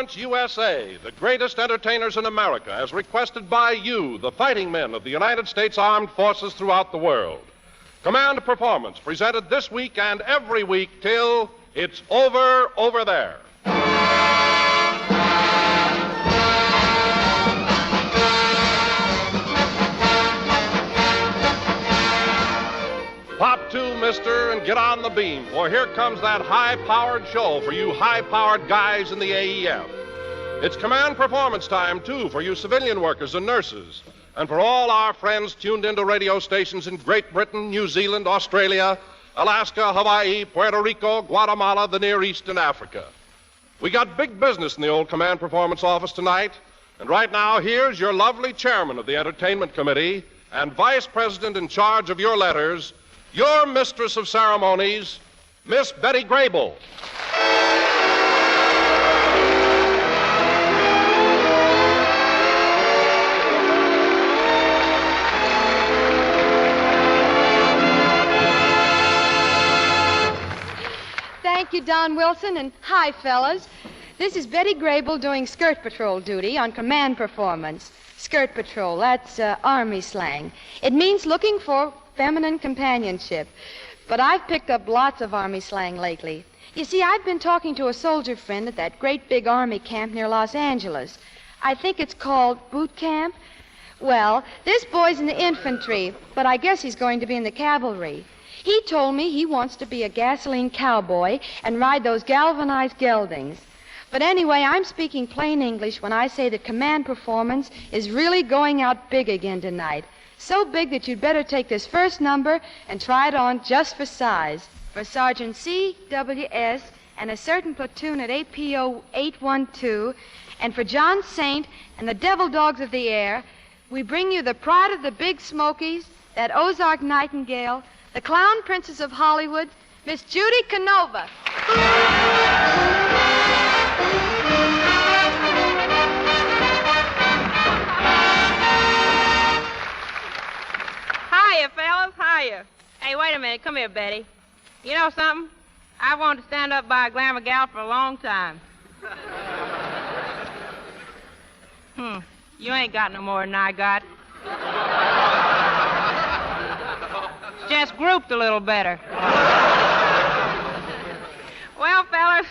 Performance USA, the greatest entertainers in America, as requested by you, the fighting men of the United States Armed Forces throughout the world. Command Performance, presented this week and every week till it's over there. Pop to, mister, and get on the beam, for here comes that high-powered show for you high-powered guys in the AEF. It's Command Performance time, too, for you civilian workers and nurses, and for all our friends tuned into radio stations in Great Britain, New Zealand, Australia, Alaska, Hawaii, Puerto Rico, Guatemala, the Near East, and Africa. We got big business in the old Command Performance office tonight, and right now, here's your lovely chairman of the Entertainment Committee and vice president in charge of your letters, your mistress of ceremonies, Miss Betty Grable. Thank you, Don Wilson, and hi, fellas. This is Betty Grable doing skirt patrol duty on Command Performance. Skirt patrol, that's Army slang. It means looking for feminine companionship. But I've picked up lots of Army slang lately. You see, I've been talking to a soldier friend at that great big Army camp near Los Angeles. I think it's called boot camp. Well, this boy's in the infantry, but I guess he's going to be in the cavalry. He told me he wants to be a gasoline cowboy and ride those galvanized geldings. But anyway, I'm speaking plain English when I say that Command Performance is really going out big again tonight. So big that you'd better take this first number and try it on just for size. For Sergeant C.W.S. and a certain platoon at APO 812, and for John Saint and the Devil Dogs of the Air, we bring you the pride of the Big Smokies, that Ozark Nightingale, the Clown Princess of Hollywood, Miss Judy Canova. Hiya, fellas, hiya. Hey, wait a minute. Come here, Betty. You know something? I wanted to stand up by a glamour gal for a long time. You ain't got no more than I got. Just grouped a little better. Well, fellas,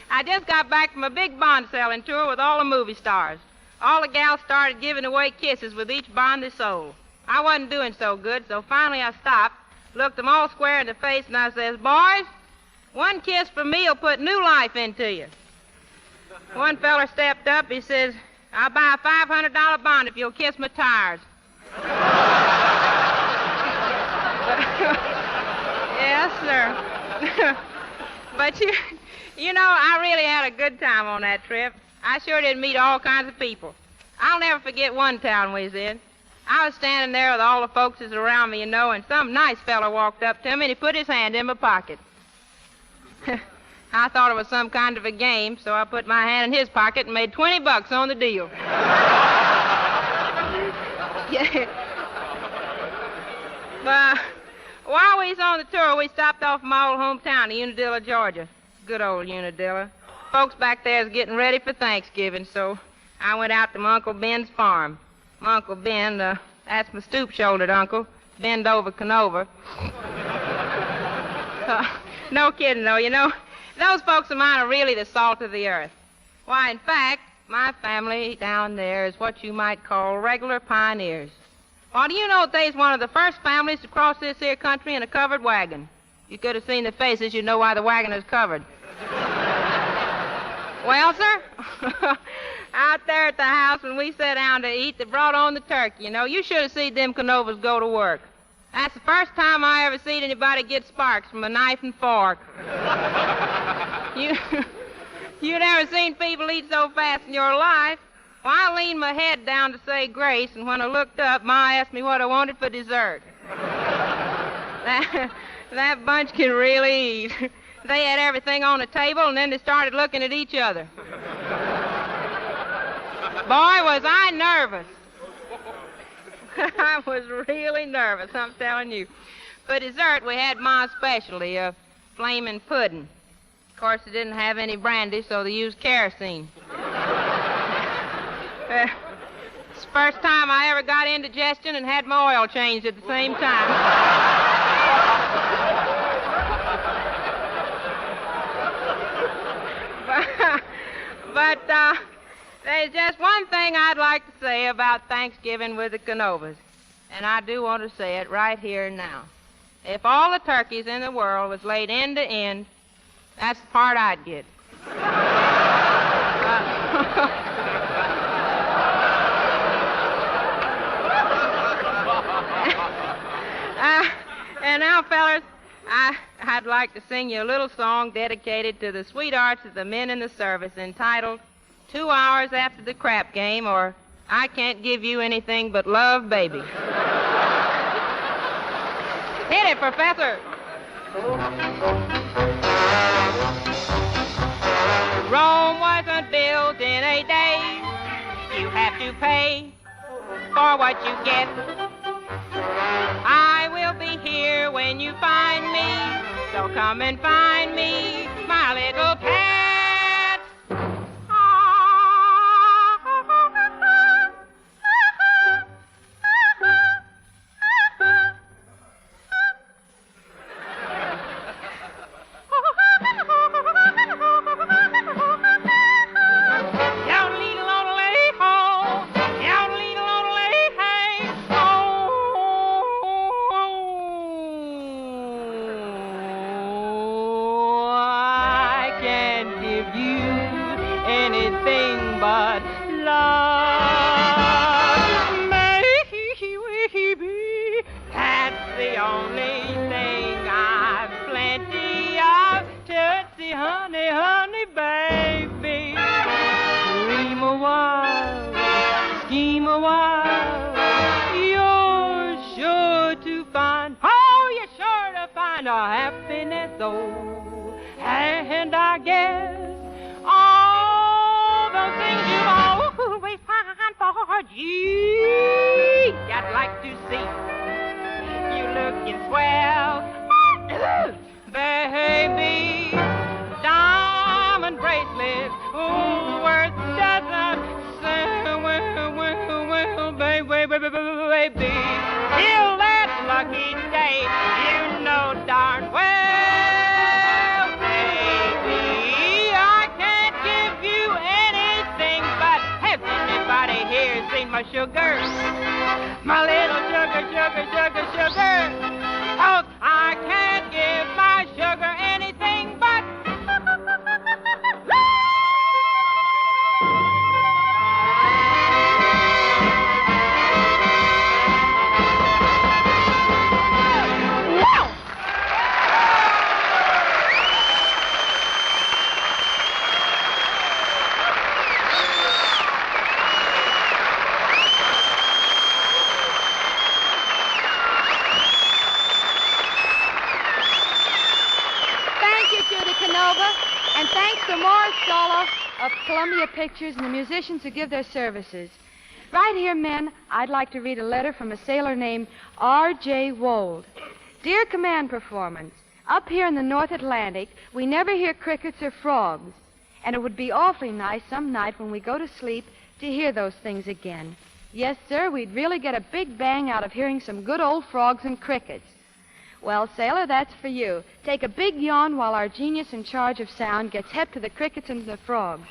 I just got back from a big bond selling tour with all the movie stars. All the gals started giving away kisses with each bond they sold. I wasn't doing so good, so finally I stopped, looked them all square in the face, and I says, boys, one kiss from me will put new life into you. One feller stepped up, he says, I'll buy a $500 bond if you'll kiss my tires. Yes, sir. But you know, I really had a good time on that trip. I sure did meet all kinds of people. I'll never forget one town we was in. I was standing there with all the folkses around me, you know, and some nice fella walked up to me and he put his hand in my pocket. I thought it was some kind of a game, so I put my hand in his pocket and made $20 on the deal. Yeah. But while we was on the tour, we stopped off in my old hometown of Unadilla, Georgia. Good old Unadilla. Folks back there is getting ready for Thanksgiving, so I went out to my Uncle Ben's farm. My Uncle Ben, that's my stoop-shouldered uncle, bend over Canova. No kidding, though, you know. Those folks of mine are really the salt of the earth. Why, in fact, my family down there is what you might call regular pioneers. Well, do you know that they's one of the first families to cross this here country in a covered wagon? You could have seen the faces, you'd know why the wagon is covered. Well, sir, out there at the house when we sat down to eat, they brought on the turkey. You know, you should have seen them Canovas go to work. That's the first time I ever seen anybody get sparks from a knife and fork. You never seen people eat so fast in your life. Well, I leaned my head down to say grace, and when I looked up, Ma asked me what I wanted for dessert. That bunch can really eat. They had everything on the table, and then they started looking at each other. Boy, was I nervous. I was really nervous, I'm telling you. For dessert, we had Ma's specialty, a flaming pudding. Of course, they didn't have any brandy, so they used kerosene. It's the first time I ever got indigestion and had my oil changed at the same time. But there's just one thing I'd like to say about Thanksgiving with the Canovas, and I do want to say it right here and now. If all the turkeys in the world was laid end to end, that's the part I'd get. And now, fellas, I'd like to sing you a little song dedicated to the sweethearts of the men in the service entitled 2 Hours After the Crap Game, or I Can't Give You Anything But Love, Baby. Hit it, Professor. Rome wasn't built in a day. You have to pay for what you get. I will be here when you find me, so come and find me, my little pet. And I guess all those things you always find for Gee, I'd like to see you looking swell, baby. Diamond bracelets, worth a dozen. Well, baby, till that lucky day, you know darn well, baby, I can't give you anything but has anybody here seen my sugar? My little sugar, sugar, sugar, sugar. Oh, I can't give my sugar anything but Canova, and thanks to Morris Solo of Columbia Pictures and the musicians who give their services. Right here, men, I'd like to read a letter from a sailor named R.J. Wold. Dear Command Performance, up here in the North Atlantic, we never hear crickets or frogs, and it would be awfully nice some night when we go to sleep to hear those things again. Yes, sir, we'd really get a big bang out of hearing some good old frogs and crickets. Well, sailor, that's for you. Take a big yawn while our genius in charge of sound gets hep to the crickets and the frogs.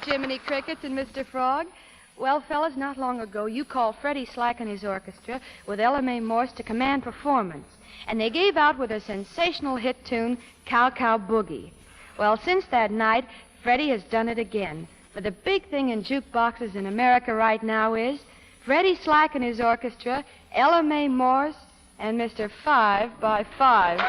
Jiminy Crickets and Mr. Frog. Well, fellas, not long ago, you called Freddie Slack and his orchestra with Ella Mae Morse to command performance, and they gave out with a sensational hit tune, Cow Cow Boogie. Well, since that night, Freddie has done it again. But the big thing in jukeboxes in America right now is Freddie Slack and his orchestra, Ella Mae Morse, and Mr. 5 by 5.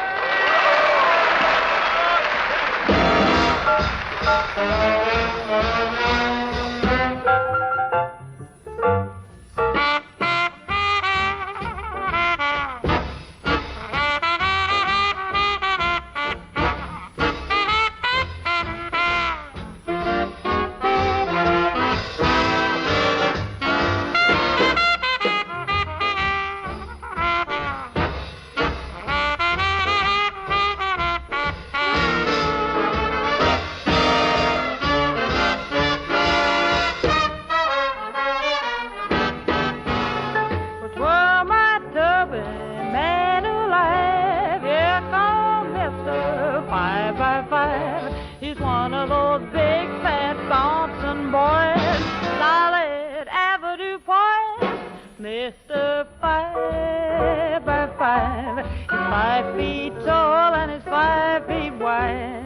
Mr. 5 by 5. He's 5 feet tall and he's 5 feet wide.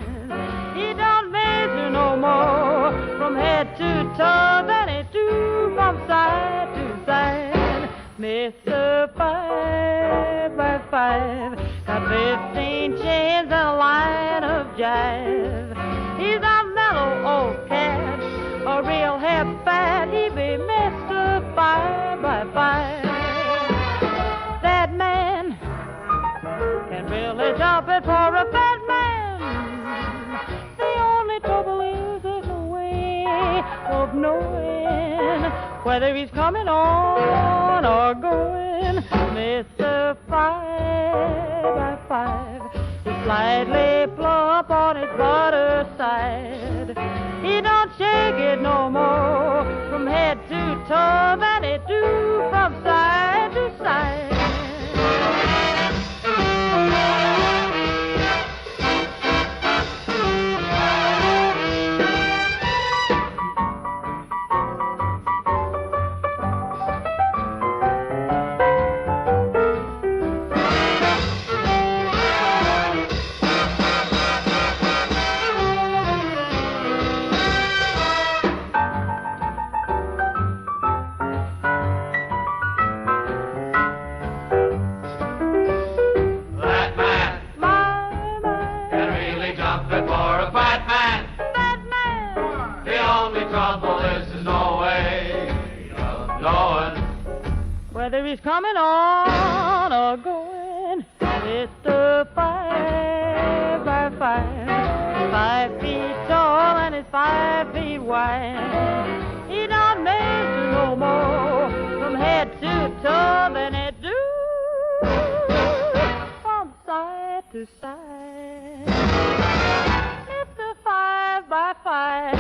He don't measure no more from head to toe than he do from side to side. Mr. 5 by 5 got 15 chains and a line of jive. He's a mellow old cat, a real hep fat. He be Mr. 5 by 5. That man can really jump it for a fat man. The only trouble is there's no way of knowing whether he's coming on or going. Mr. 5 by 5 is slightly plump on his butter side. He don't shake it no more from head to toe than he do from side to side. Whether he's coming on or going, Mr. 5 by 5, 5 feet tall and he's 5 feet wide. He don't measure no more from head to toe than he do from side to side. Mr. 5 by 5.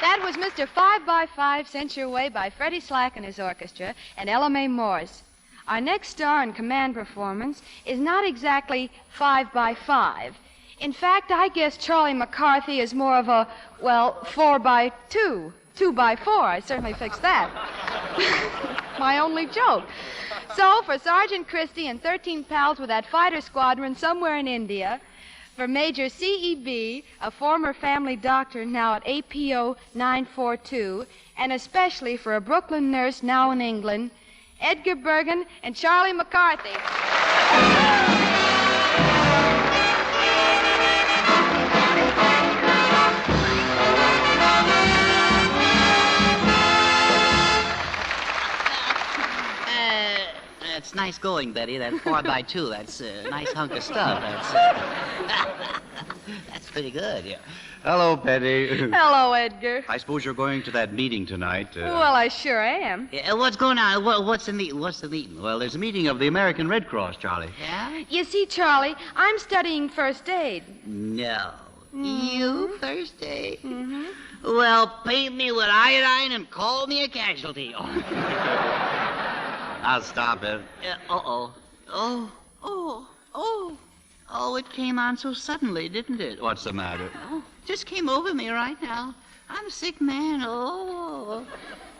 That was Mr. 5 by 5 sent your way by Freddie Slack and his orchestra and Ella Mae Morse. Our next star in command performance is not exactly 5 by 5. In fact, I guess Charlie McCarthy is more of a, 4 by 2. 2 by 4. I certainly fixed that. My only joke. So, for Sergeant Christie and 13 pals with that fighter squadron somewhere in India, for Major C.E.B., a former family doctor now at APO 942, and especially for a Brooklyn nurse now in England, Edgar Bergen and Charlie McCarthy. That's nice going, Betty. That 4 by 2. That's a nice hunk of stuff. That's pretty good, yeah. Hello, Betty. Hello, Edgar. I suppose you're going to that meeting tonight. Well, I sure am. Yeah, what's going on? What's the meeting? Well, there's a meeting of the American Red Cross, Charlie. Yeah? You see, Charlie, I'm studying first aid. No. Mm-hmm. You first aid? Mm-hmm. Well, paint me with iodine and call me a casualty. I'll stop it. Oh, it came on so suddenly, didn't it? What's the matter? Oh, just came over me right now. I'm a sick man. Oh.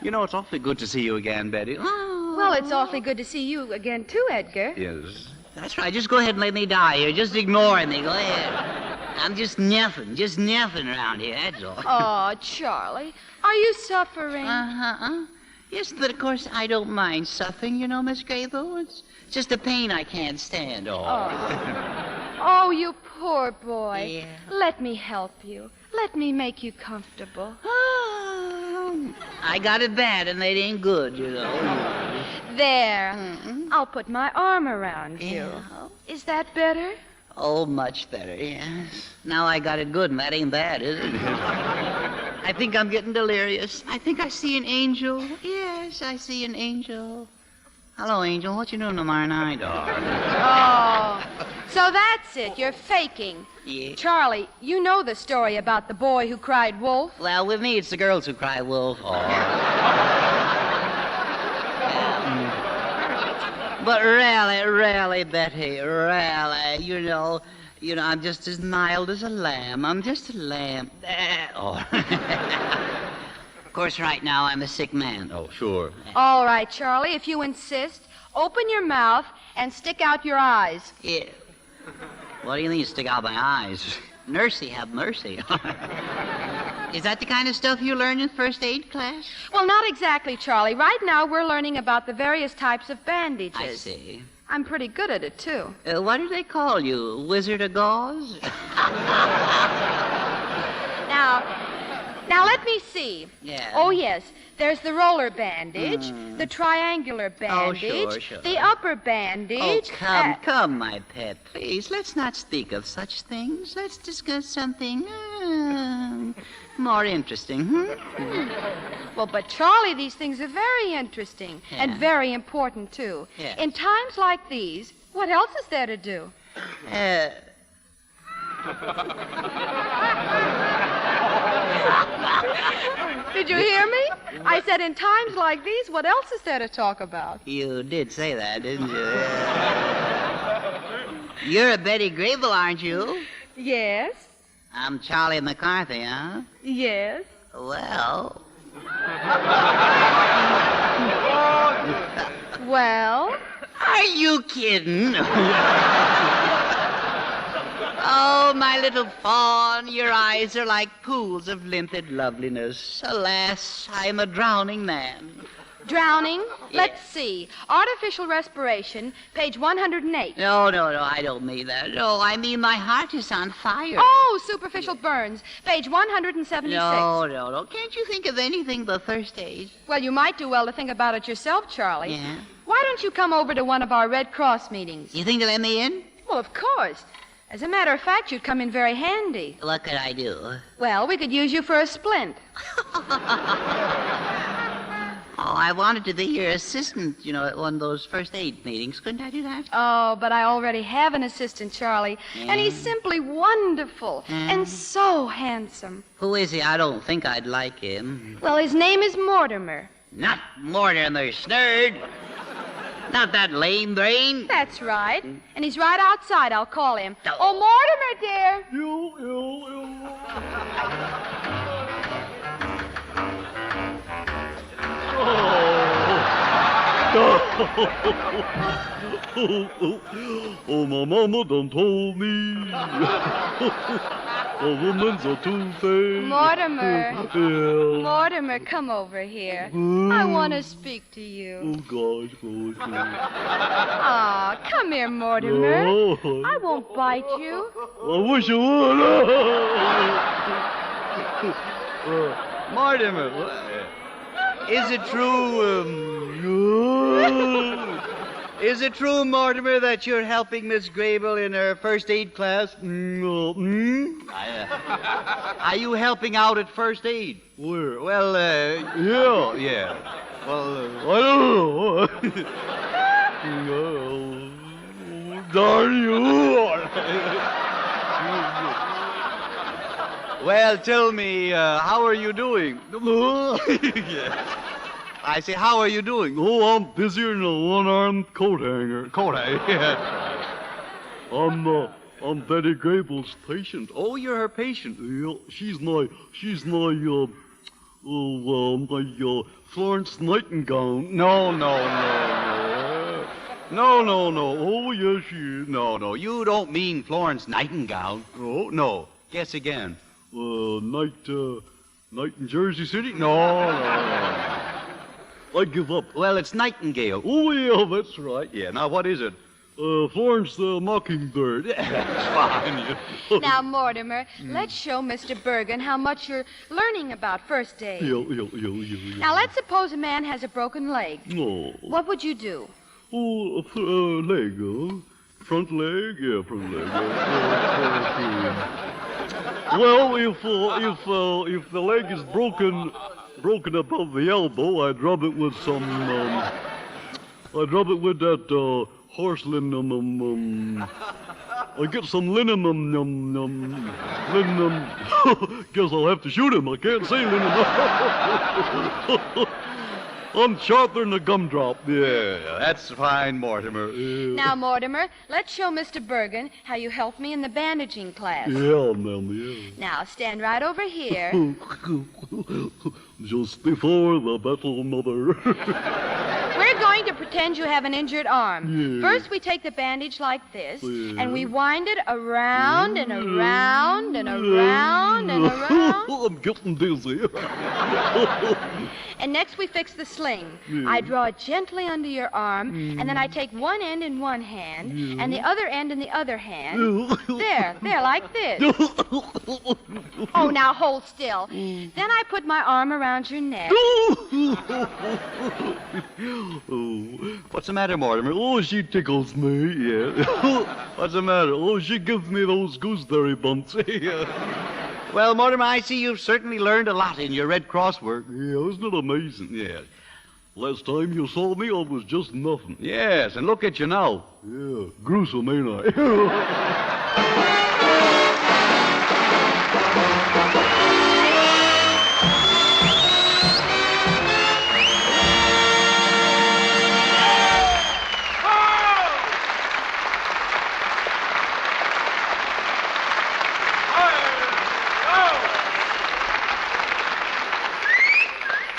You know, it's awfully good to see you again, Betty. Oh. Well, it's awfully good to see you again, too, Edgar. Yes. That's right. Just go ahead and let me die here. Just ignore me. Go ahead. I'm just neffing around here, that's all. Oh, Charlie, are you suffering? Uh-huh. Yes, but of course I don't mind suffering, you know, Miss Grable. It's just a pain I can't stand. Oh, you poor boy. Yeah. Let me help you. Let me make you comfortable. I got it bad, and that ain't good, you know. There. Mm-mm. I'll put my arm around you. Yeah. Is that better? Oh, much better, yes. Now I got it good, and that ain't bad, is it? I think I'm getting delirious. I think I see an angel. Yes, I see an angel. Hello, angel. What you doing tomorrow night, dog? Oh, So that's it. You're faking. Yeah. Charlie, you know the story about the boy who cried wolf. Well, with me, it's the girls who cry wolf. Oh. But really, Betty, really, you know, I'm just as mild as a lamb. I'm just a lamb. Oh. Of course, right now, I'm a sick man. Oh, sure. All right, Charlie, if you insist, open your mouth and stick out your eyes. Yeah. What do you mean, stick out my eyes? Nursey, have mercy. Is that the kind of stuff you learn in first aid class? Well, not exactly, Charlie. Right now, we're learning about the various types of bandages. I see. I'm pretty good at it, too. What do they call you? Wizard of Gauze? Now, let me see. Yeah. Oh, yes. There's the roller bandage, the triangular bandage, sure. the upper Oh, bandage. come, my pet. Please, let's not speak of such things. Let's discuss something more interesting. Well, but Charlie, these things are very interesting and Yeah. very important, too. Yes. In times like these, what else is there to do? Did you hear me? I said in times like these, what else is there to talk about? You did say that, didn't you? You're a Betty Grable, aren't you? Yes, I'm Charlie McCarthy, huh? yes. Well, Well, are you kidding? Oh, my little fawn, your eyes are like pools of limpid loveliness. Alas, I'm a drowning man. drowning. Yeah. Let's see. Artificial respiration, page 108. No, I don't mean that. No, I mean my heart is on fire. Oh, superficial burns, page 176. No. Can't you think of anything but first aid? Well, you might do well to think about it yourself, Charlie. Yeah? Why don't you come over to one of our Red Cross meetings? You think they'll let me in? Well, of course. As a matter of fact, you'd come in very handy. What could I do? Well, we could use you for a splint. Oh, I wanted to be your assistant, at one of those first aid meetings. Couldn't I do that? Oh, but I already have an assistant, Charlie. And he's simply wonderful and so handsome. Who is he? I don't think I'd like him. Well, his name is Mortimer. Not Mortimer Snerd. Not that lame brain. That's right. And he's right outside. I'll call him. No. Oh, Mortimer, dear. Oh, my mama done told me. A woman's a two-faced. Mortimer. Yeah. Mortimer, come over here. I want to speak to you. Oh, gosh. Aw, come here, Mortimer. Oh, I won't bite you. I wish you would. Mortimer, is it true, is it true, Mortimer, that you're helping Miss Grable in her first aid class? Are you helping out at first aid? Where? Well, Yeah. Well, I don't know. Darn you. well, tell me, how are you doing? I say, how are you doing? Oh, I'm busier than a one-armed coat hanger. I'm Betty Grable's patient. Oh, you're her patient. Yeah, she's my Florence Nightingale. No. Oh, yes, she is. No, you don't mean Florence Nightingale. Oh, No, guess again. night in Jersey City? No. I give up. Well, it's Nightingale. Oh, yeah, that's right. Yeah, now what is it? Florence the Mockingbird. That's fine. Now, Mortimer, let's show Mr. Bergen how much you're learning about first aid. Yeah. Now, let's suppose a man has a broken leg. No. What would you do? Oh, leg, huh? Front leg? Yeah, front leg. Well, if the leg is broken above the elbow, I'd rub it with some, that horseland, I get some linen, linen. Guess I'll have to shoot him. I can't say linen. I'm sharper than a gumdrop. Yeah, that's fine, Mortimer. Now, Mortimer, let's show Mr. Bergen how you helped me in the bandaging class. Yeah, ma'am, yeah. Now, stand right over here. Just before the battle, Mother. We're going to pretend you have an injured arm. Yeah. First, we take the bandage like this, and we wind it around and around and around and around. I'm getting dizzy. And next, we fix the sling. I draw it gently under your arm, and then I take one end in one hand and the other end in the other hand. There, like this. Oh, now hold still. Then I put my arm around your neck. What's the matter, Mortimer? Oh, she tickles me, yeah. What's the matter? Oh, she gives me those gooseberry bumps. Well, Mortimer, I see you've certainly learned a lot in your Red Cross work. Yeah, isn't it amazing? Yeah. Last time you saw me, I was just nothing. Yes, and look at you now. Yeah, gruesome, ain't I?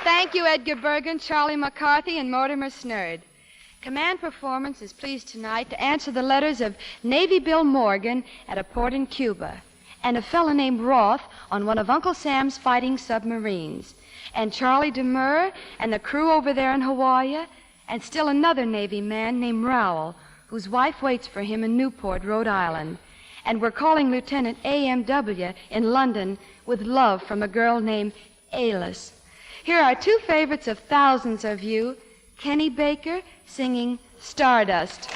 Thank you, Edgar Bergen, Charlie McCarthy, and Mortimer Snerd. Command Performance is pleased tonight to answer the letters of Navy Bill Morgan at a port in Cuba, and a fellow named Roth on one of Uncle Sam's fighting submarines, and Charlie Demur and the crew over there in Hawaii, and still another Navy man named Rowell, whose wife waits for him in Newport, Rhode Island. And we're calling Lieutenant A.M.W. in London with love from a girl named Alice. Here are two favorites of thousands of you, Kenny Baker singing Stardust.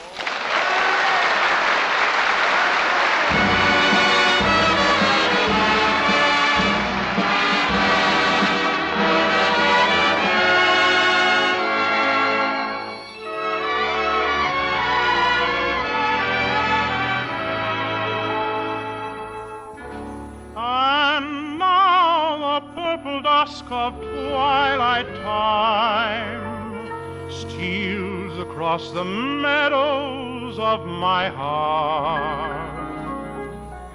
And now the purple dusk of twilight time steals across the meadows of my heart.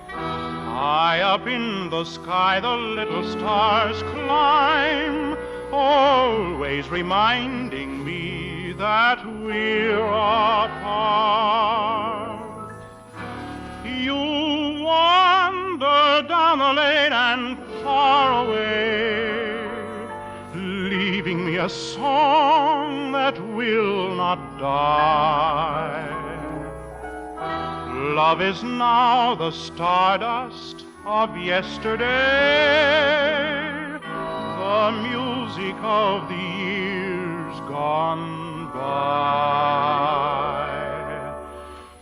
High up in the sky the little stars climb, always reminding me that we're apart. You wander down the lane and far away, leaving me a song that will not die. Love is now the stardust of yesterday, the music of the years gone by.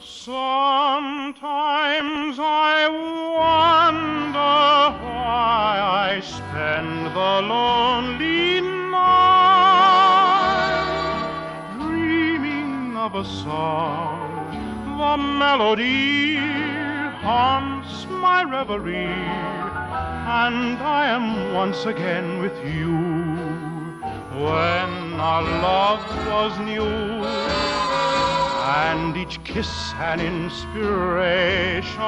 Sometimes I wonder why I spend the lonely night dreaming of a song. The melody haunts my reverie, and I am once again with you when our love was new, and each kiss an inspiration.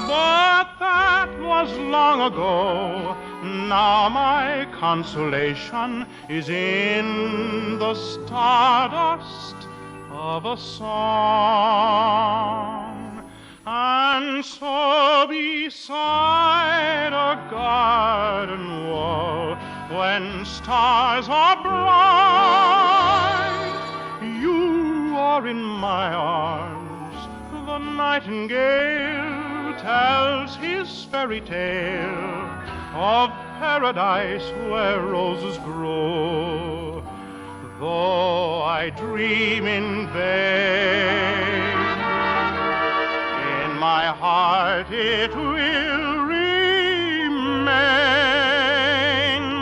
But that was long ago. Now my consolation is in the stardust of a song. And so beside a garden wall, when stars are bright, you are in my arms. The nightingale tells his fairy tale of paradise where roses grow. Though I dream in vain, in my heart it will remain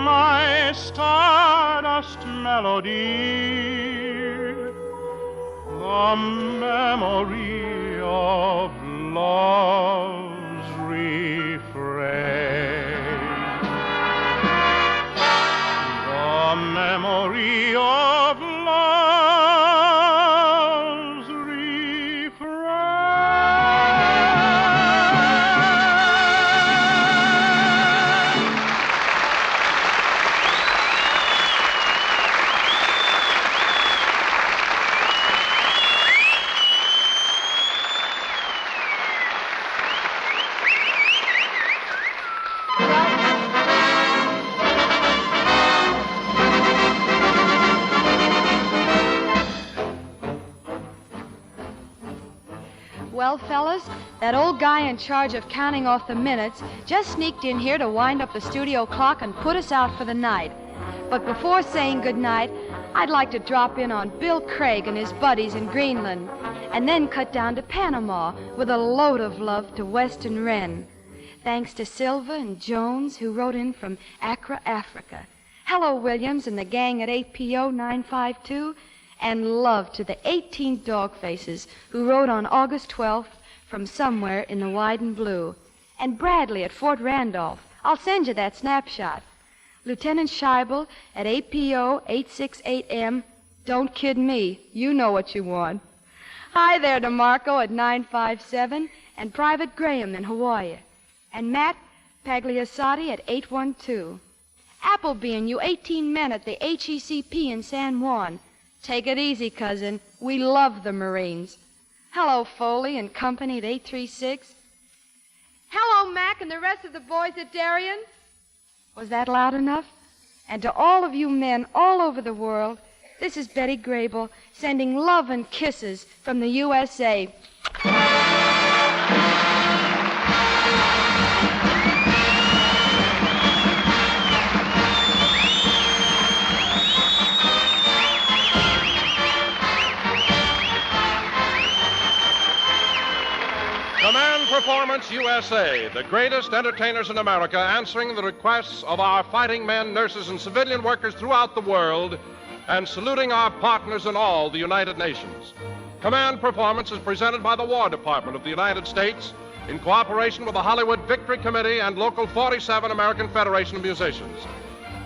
my stardust melody, the Well, fellas, that old guy in charge of counting off the minutes just sneaked in here to wind up the studio clock and put us out for the night. But before saying goodnight, I'd like to drop in on Bill Craig and his buddies in Greenland, and then cut down to Panama with a load of love to Weston Wren. Thanks to Silva and Jones, who wrote in from Accra, Africa. Hello, Williams and the gang at APO 952. And love to the 18 dog faces who wrote on August 12th from somewhere in the wide and blue. And Bradley at Fort Randolph. I'll send you that snapshot. Lieutenant Scheibel at APO 868M. Don't kid me. You know what you want. Hi there to Marco at 957 and Private Graham in Hawaii. And Matt Pagliasotti at 812. Appleby and you 18 men at the HECP in San Juan. Take it easy, cousin. We love the Marines. Hello, Foley and company at 836. Hello, Mac and the rest of the boys at Darien. Was that loud enough? And to all of you men all over the world, this is Betty Grable sending love and kisses from the USA. Command Performance USA, the greatest entertainers in America, answering the requests of our fighting men, nurses, and civilian workers throughout the world, and saluting our partners in all the United Nations. Command Performance is presented by the War Department of the United States in cooperation with the Hollywood Victory Committee and Local 47 American Federation of Musicians.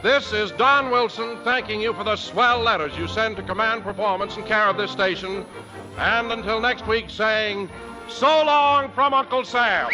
This is Don Wilson thanking you for the swell letters you send to Command Performance in care of this station, and until next week saying, so long from Uncle Sam.